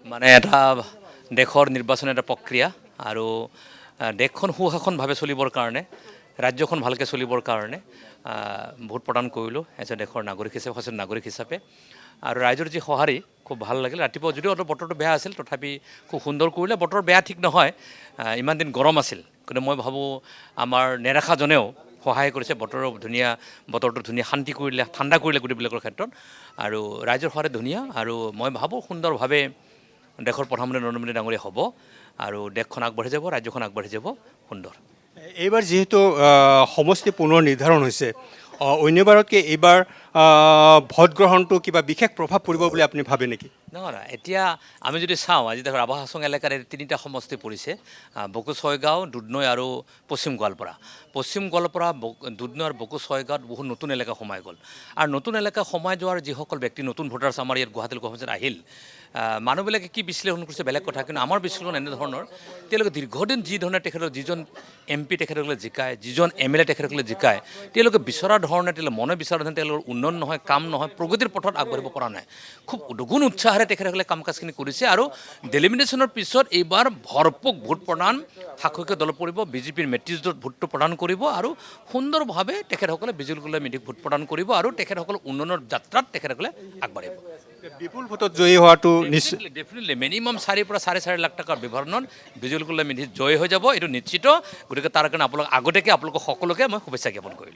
মানে এটা দেশৰ নিৰ্বাচন এটা প্ৰক্ৰিয়া আৰু দেশখন সুশাসনভাৱে চলিবৰ কাৰণে ৰাজ্যখন ভালকৈ চলিবৰ কাৰণে ভোট প্ৰদান কৰিলোঁ এজন দেশৰ নাগৰিক হিচাপে সচেতন নাগৰিক হিচাপে আৰু ৰাইজৰ যি সঁহাৰি খুব ভাল লাগিল ৰাতিপুৱা যদিও অলপ বতৰটো বেয়া আছিল তথাপি খুব সুন্দৰ কৰিলে বতৰ বেয়া ঠিক নহয় ইমান দিন গৰম আছিল কিন্তু মই ভাবোঁ আমাৰ নেদেখাজনেও সহায় কৰিছে বতৰটো ধুনীয়া শান্তি কৰিলে ঠাণ্ডা কৰিলে গোটেইবিলাকৰ ক্ষেত্ৰত আৰু ৰাইজৰ সহায় ধুনীয়া আৰু মই ভাবোঁ সুন্দৰভাৱে দেশৰ প্ৰধানমন্ত্ৰী নৰেন্দ্ৰ মোদী ডাঙৰীয়া হ'ব আৰু দেশখন আগবাঢ়ি যাব ৰাজ্যখন আগবাঢ়ি যাব সুন্দৰ এইবাৰ যিহেতু সমষ্টি পুনৰ নিৰ্ধাৰণ হৈছে অন্যবাৰতকৈ এইবাৰ ভোট গ্ৰহণটো কিবা বিশেষ প্ৰভাৱ পৰিব বুলি আপুনি ভাবে নেকি নহয় এতিয়া আমি যদি চাওঁ আজি দেখোন ৰাভা হাছং এলেকাৰ তিনিটা সমষ্টি পৰিছে বকো ছয়গাঁও দুধনৈ আৰু পশ্চিম গোৱালপাৰা দুধনৈ আৰু বকো ছয়গাঁৱত বহুত নতুন এলেকা সোমাই গ'ল আৰু নতুন এলেকা সোমাই যোৱাৰ যিসকল ব্যক্তি নতুন ভোটাৰ্ছ আমাৰ ইয়াত গুৱাহাটী লোকসভাত আহিল মানুহবিলাকে কি বিশ্লেষণ কৰিছে বেলেগ কথা কিন্তু আমাৰ বিশ্লেষণ এনেধৰণৰ তেওঁলোকে দীৰ্ঘদিন যি ধৰণে তেখেতৰ যিজন MP তেখেতসকলে জিকায় যিজন MLA তেখেতসকলে জিকায় তেওঁলোকে বিচৰা ধৰণে মনে বিচৰা ধৰণে তেওঁলোকৰ উন্নয়ন নহয় কাম নহয় প্ৰগতিৰ পথত আগবাঢ়িব পৰা নাই খুব দুগুণ উৎসাহেৰে তেখেতসকলে কাম কাজখিনি কৰিছে আৰু ডেলিমিনেশ্যনৰ পিছত এইবাৰ ভৰপূৰ ভোট প্ৰদান শাসকীয় দল পৰিব বিজেপিৰ মেট্ৰিজত ভোটটো প্ৰদান কৰিব আৰু সুন্দৰভাৱে তেখেতসকলে বিজুলী কল্যাণ মেধিক ভোট প্ৰদান কৰিব আৰু তেখেতসকলৰ উন্নয়নৰ যাত্ৰাত তেখেতসকলে আগবাঢ়িব বিপুল ভোটত জয়ী হোৱাটো নিশ্চয় ডেফিনেটলি মিনিমাম 4 পৰা 4.5 লাখ টকাৰ ব্যৱধানত বিজুলী কল্যাণ মেধি জয় হৈ যাব এইটো নিশ্চিত গতিকে তাৰ কাৰণে আপোনালোক আগতীয়াকৈ আপোনালোকক সকলোকে মই শুভেচ্ছা জ্ঞাপন কৰিলোঁ